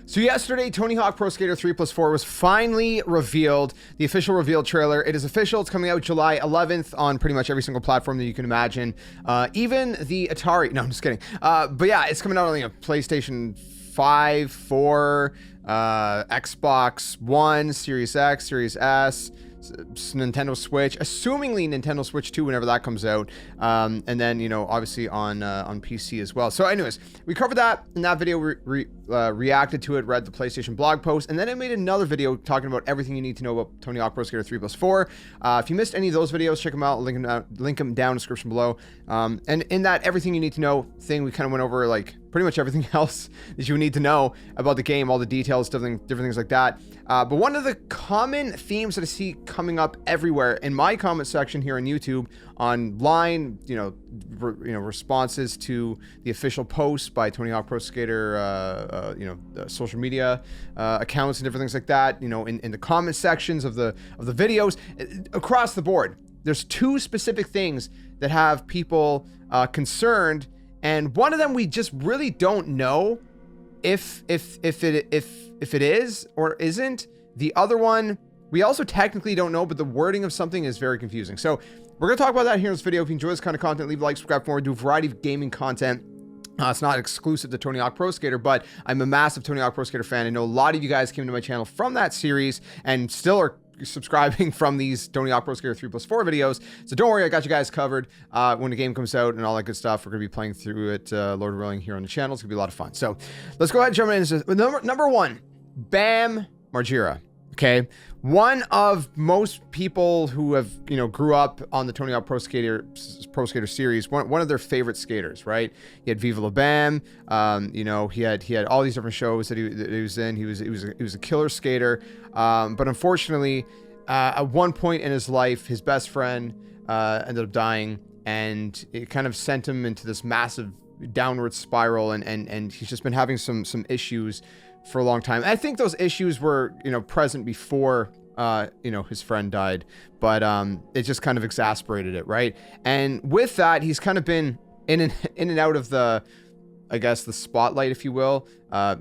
So yesterday, Tony Hawk Pro Skater 3+4 was finally revealed, the official reveal trailer. It is official. It's coming out July 11th on pretty much every single platform that you can imagine. Even the Atari. No, I'm just kidding. But yeah, it's coming out on like a PlayStation 5, 4, Xbox One, Series X, Series S, Nintendo Switch, assumingly Nintendo Switch 2 whenever that comes out, and then, you know, obviously on PC as well. So anyways, we covered that in that video, reacted to it, read the PlayStation blog post, and then I made another video talking about everything you need to know about Tony Hawk Pro Skater 3+4. If you missed any of those videos, check them out, link them down in the description below. And in that everything you need to know thing, we kind of went over like pretty much everything else that you need to know about the game, all the details, different things like that. But one of the common themes that I see coming up everywhere in my comment section here on YouTube, online, responses to the official posts by Tony Hawk Pro Skater, social media accounts and different things like that, in the comment sections of the videos, across the board, there's two specific things that have people concerned. And one of them, we just really don't know if it is or isn't. The other one, we also technically don't know, but the wording of something is very confusing. So we're going to talk about that here in this video. If you enjoy this kind of content, leave a like, subscribe for more. We do a variety of gaming content. It's not exclusive to Tony Hawk Pro Skater, but I'm a massive Tony Hawk Pro Skater fan. I know a lot of you guys came to my channel from that series and still are subscribing from these Tony Hawk Pro Skater 3+4 videos. So don't worry, I got you guys covered when the game comes out and all that good stuff. We're going to be playing through it, Lord willing, here on the channel. It's going to be a lot of fun. So let's go ahead and jump into this. Number one, Bam Margera. Okay, one of most people who have, grew up on the Tony Hawk Pro Skater series, one of their favorite skaters, right? He had Viva La Bam, he had all these different shows that he was in. He was a killer skater, but unfortunately, at one point in his life, his best friend ended up dying, and it kind of sent him into this massive downward spiral, and he's just been having some issues for a long time. I think those issues were, present before, his friend died, but it just kind of exacerbated it, right? And with that, he's kind of been in and out of the, I guess, the spotlight, if you will.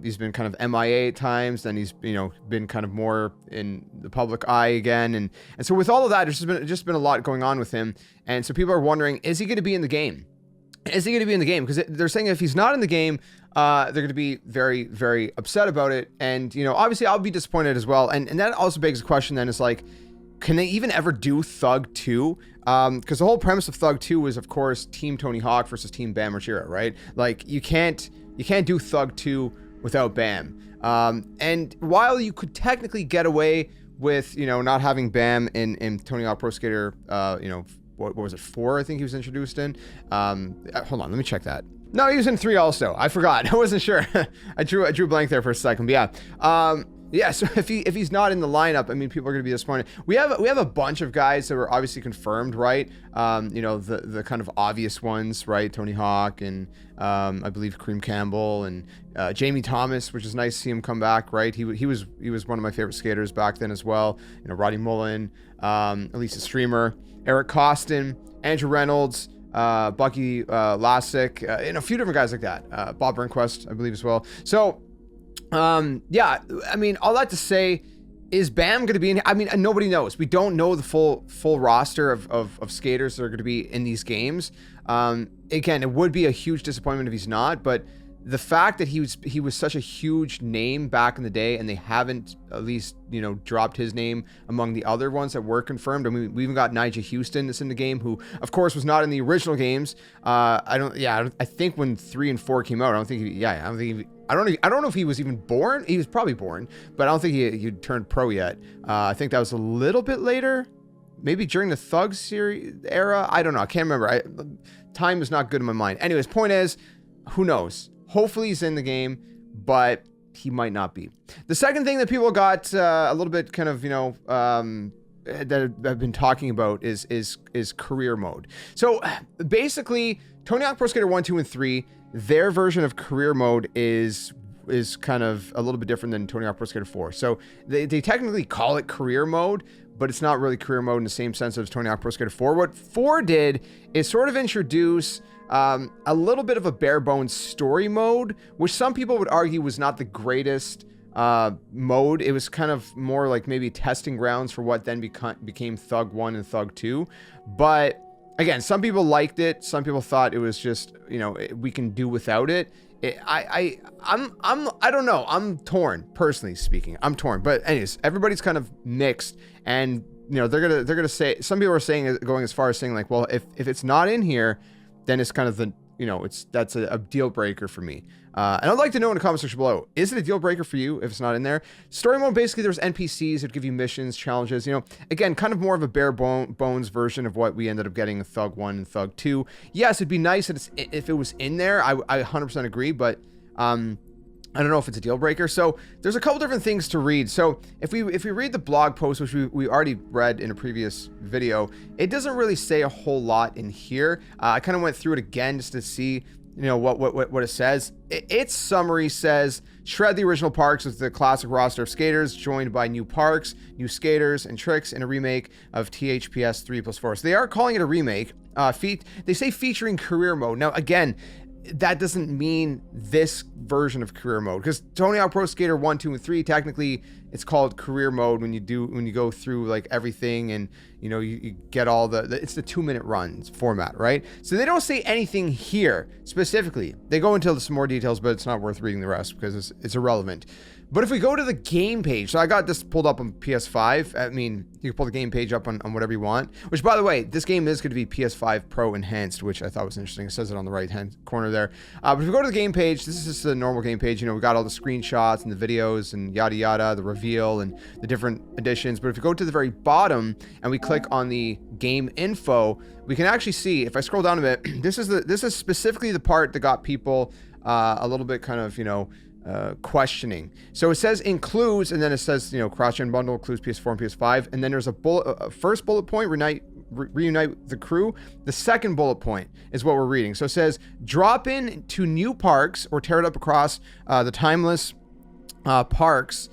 He's been kind of MIA at times, then he's, been kind of more in the public eye again. And so with all of that, there's just been a lot going on with him. And so people are wondering, is he going to be in the game? Is he going to be in the game? Because they're saying if he's not in the game, they're going to be very, very upset about it. And, obviously I'll be disappointed as well. And that also begs the question then, is like, can they even ever do Thug 2? Because the whole premise of Thug 2 was, of course, Team Tony Hawk versus Team Bam Margera, right? Like, you can't do Thug 2 without Bam. And while you could technically get away with, not having Bam in Tony Hawk Pro Skater, what was it, 4, I think he was introduced in? Hold on, let me check that. No, he was in 3 also. I forgot. I wasn't sure. I drew a blank there for a second, but yeah. Yeah, so if he's not in the lineup, I mean, people are going to be disappointed. We have a bunch of guys that were obviously confirmed, right? The kind of obvious ones, right? Tony Hawk and I believe Kareem Campbell and Jamie Thomas, which is nice to see him come back, right? He was one of my favorite skaters back then as well. Roddy Mullen, Elisa Streamer, Eric Costin, Andrew Reynolds, Bucky Lasik, and a few different guys like that. Bob Burnquist, I believe, as well. So, yeah, I mean, all that to say, is Bam going to be in? I mean, nobody knows. We don't know the full roster of skaters that are going to be in these games. Again, it would be a huge disappointment if he's not, but the fact that he was such a huge name back in the day, and they haven't at least dropped his name among the other ones that were confirmed. I mean, we even got Nigel Houston that's in the game, who of course was not in the original games. I think when 3 and 4 came out, I don't know if he was even born. He was probably born, but I don't think he turned pro yet. I think that was a little bit later, maybe during the Thug series era. I don't know. I can't remember. Time is not good in my mind. Anyways, point is, who knows? Hopefully he's in the game, but he might not be. The second thing that people got a little bit kind of, that I've been talking about is career mode. So basically, Tony Hawk Pro Skater 1, 2, and 3, their version of career mode is kind of a little bit different than Tony Hawk Pro Skater 4. So they technically call it career mode, but it's not really career mode in the same sense as Tony Hawk Pro Skater 4. What 4 did is sort of introduce a little bit of a bare bones story mode, which some people would argue was not the greatest mode. It was kind of more like maybe testing grounds for what then became Thug 1 and Thug 2. But again, some people liked it. Some people thought it was just, you know, we can do without it. I don't know. I'm torn, personally speaking. I'm torn. But anyways, everybody's kind of mixed, and you know, they're gonna say, some people are saying, going as far as saying like, well, if it's not in here, then it's kind of the, you know, that's a deal breaker for me. And I'd like to know in the comment section below, is it a deal breaker for you if it's not in there? Story mode, basically there's NPCs that give you missions, challenges, you know, again, kind of more of a bare bones version of what we ended up getting in Thug 1 and Thug 2. Yes, it'd be nice if it was in there. I 100% agree, but I don't know if it's a deal breaker. So there's a couple different things to read. So if we read the blog post, which we already read in a previous video, it doesn't really say a whole lot in here. I kind of went through it again just to see, you know, what it says. Its summary says, shred the original parks with the classic roster of skaters, joined by new parks, new skaters, and tricks in a remake of THPS 3+4. So they are calling it a remake. They say featuring career mode. Now, again, that doesn't mean this version of career mode, because Tony Hawk Pro Skater 1, 2, and 3, technically it's called career mode when you go through like everything, and you know, you get all it's the 2-minute runs format, right? So they don't say anything here specifically. They go into some more details, but it's not worth reading the rest because it's irrelevant. But if we go to the game page, so I got this pulled up on PS5. I mean, you can pull the game page up on whatever you want, which, by the way, this game is going to be PS5 Pro Enhanced, which I thought was interesting. It says it on the right-hand corner there. But if we go to the game page, this is just the normal game page. You know, we got all the screenshots and the videos and yada yada, the reveal and the different editions. But if you go to the very bottom and we click on the game info, we can actually see, if I scroll down a bit, this is specifically the part that got people a little bit kind of, you know, questioning. So it says includes, and then it says, you know, cross-gen bundle includes PS4 and PS5, and then there's a first bullet point, reunite the crew. The second bullet point is what we're reading. So it says drop in to new parks or tear it up across the timeless parks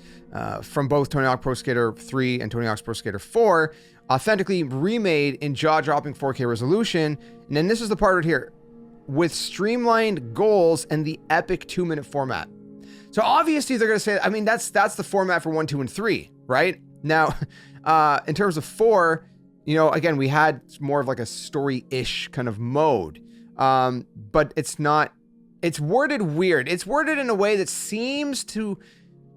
from both Tony Hawk Pro Skater 3 and Tony Hawk's Pro Skater 4, authentically remade in jaw-dropping 4K resolution. And then this is the part right here, with streamlined goals and the epic 2-minute format. So obviously they're going to say, I mean, that's the format for 1, 2, and 3, right? Now, in terms of 4, you know, again, we had more of like a story-ish kind of mode, but it's not, it's worded weird. It's worded in a way that seems to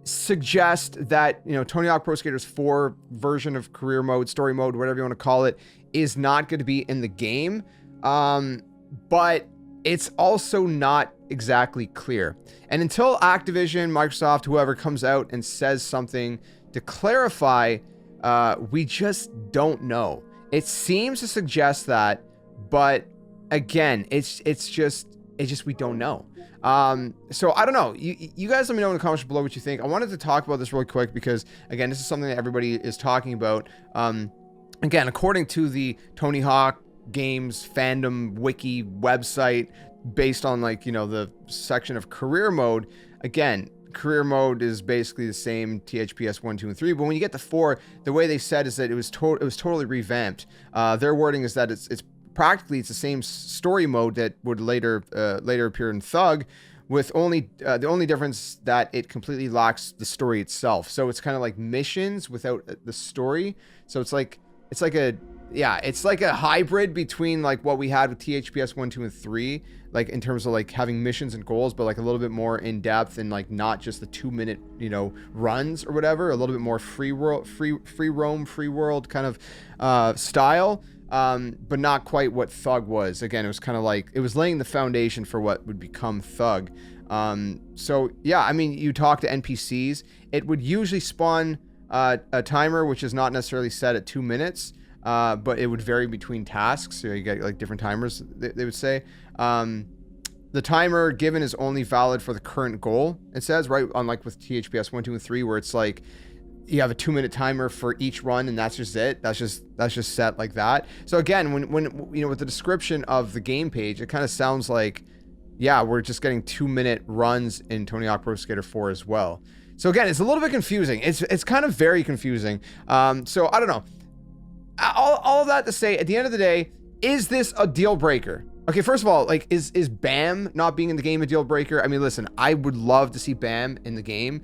suggest that, you know, Tony Hawk Pro Skater's 4 version of career mode, story mode, whatever you want to call it, is not going to be in the game. But it's also not exactly clear. And until Activision, Microsoft, whoever comes out and says something to clarify, we just don't know. It seems to suggest that, but again, it's just we don't know. So I don't know. You guys let me know in the comments below what you think. I wanted to talk about this really quick because, again, this is something that everybody is talking about. Again, according to the Tony Hawk Games fandom wiki website, based on, like, you know, the section of career mode, again, career mode is basically the same THPS 1, 2, and 3, but when you get to 4, the way they said is that it was totally revamped. Their wording is that it's practically the same story mode that would later appear in Thug, with only the only difference that it completely lacks the story itself. So it's kind of like missions without the story. So it's like a hybrid between like what we had with THPS 1, 2, and 3, like in terms of like having missions and goals, but like a little bit more in depth and like not just the 2-minute, you know, runs or whatever, a little bit more free world kind of style, but not quite what Thug was. Again, it was kind of like, it was laying the foundation for what would become Thug. So yeah, I mean, you talk to NPCs, it would usually spawn a timer, which is not necessarily set at 2 minutes, but it would vary between tasks. So you get like different timers, they would say. The timer given is only valid for the current goal, it says, right? Unlike with THPS 1, 2, and 3, where it's like you have a 2-minute timer for each run, and that's just it. That's just set like that. So again, when you know, with the description of the game page, it kind of sounds like, yeah, we're just getting 2-minute runs in Tony Hawk Pro Skater 4 as well. So again, it's a little bit confusing. It's kind of very confusing. So I don't know. All of that to say, at the end of the day, is this a deal breaker? Okay, first of all, like, is Bam not being in the game a deal breaker? I mean, listen, I would love to see Bam in the game.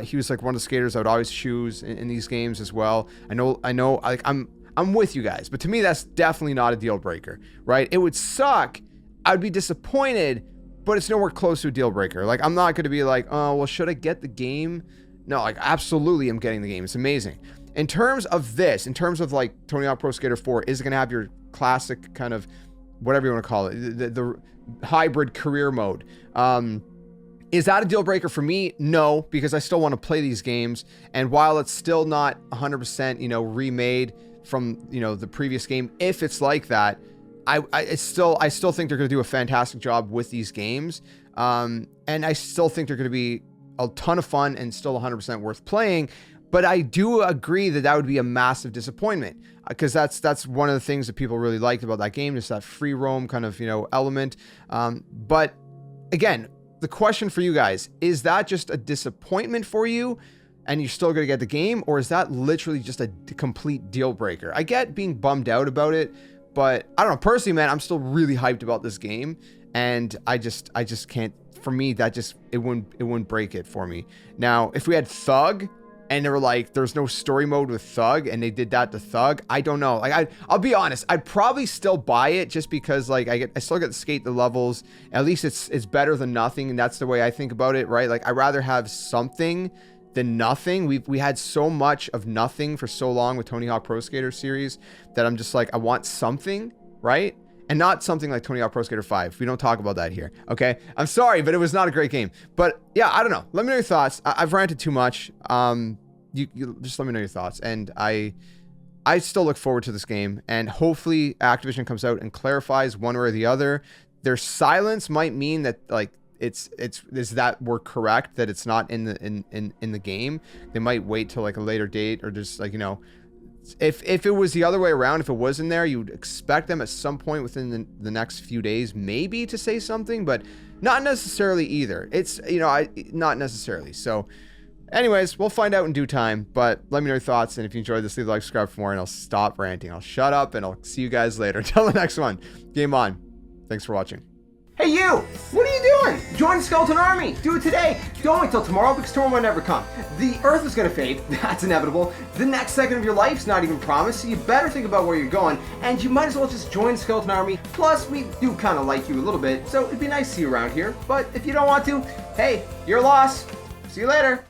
He was like one of the skaters I would always choose in these games as well. I know, like, I'm with you guys, but to me, that's definitely not a deal breaker, right? It would suck. I'd be disappointed, but it's nowhere close to a deal breaker. Like, I'm not going to be like, oh, well, should I get the game? No, like, absolutely, I'm getting the game. It's amazing. In terms of this, in terms of like Tony Hawk Pro Skater 4, is it going to have your classic kind of whatever you want to call it, the hybrid career mode? Is that a deal breaker for me? No, because I still want to play these games. And while it's still not 100%, you know, remade from, you know, the previous game, if it's like that, I still think they're going to do a fantastic job with these games. And I still think they're going to be a ton of fun and still 100% worth playing. But I do agree that would be a massive disappointment, because that's one of the things that people really liked about that game, is that free roam kind of, you know, element. But again, the question for you guys, is that just a disappointment for you and you're still going to get the game, or is that literally just a complete deal breaker? I get being bummed out about it, but I don't know, personally, man, I'm still really hyped about this game, and I just can't, for me, that just, it wouldn't break it for me. Now, if we had Thug, and they were like, there's no story mode with Thug, and they did that to Thug, I don't know. Like, I'll be honest, I'd probably still buy it, just because, like, I still get to skate the levels. At least it's better than nothing, and that's the way I think about it, right? Like, I'd rather have something than nothing. We had so much of nothing for so long with Tony Hawk Pro Skater series that I'm just like, I want something, right? And not something like Tony Hawk Pro Skater 5. We don't talk about that here, okay? I'm sorry, but it was not a great game. But yeah, I don't know. Let me know your thoughts. I've ranted too much. You just let me know your thoughts. And I still look forward to this game. And hopefully Activision comes out and clarifies one way or the other. Their silence might mean that, like, is that we're correct, that it's not in the game. They might wait till like a later date, or just, like, you know, if it was the other way around, if it was in there, you'd expect them at some point within the next few days maybe to say something, but not necessarily either. It's, you know, not necessarily. So anyways, we'll find out in due time, but let me know your thoughts, and if you enjoyed this, leave a like, subscribe for more, and I'll stop ranting. I'll shut up, and I'll see you guys later. Until the next one, game on. Thanks for watching. Hey you! What are you doing? Join the Skeleton Army! Do it today! Don't wait till tomorrow, because tomorrow might never come. The Earth is gonna fade, that's inevitable. The next second of your life's not even promised, so you better think about where you're going, and you might as well just join the Skeleton Army. Plus, we do kinda like you a little bit, so it'd be nice to see you around here. But if you don't want to, hey, your loss. See you later.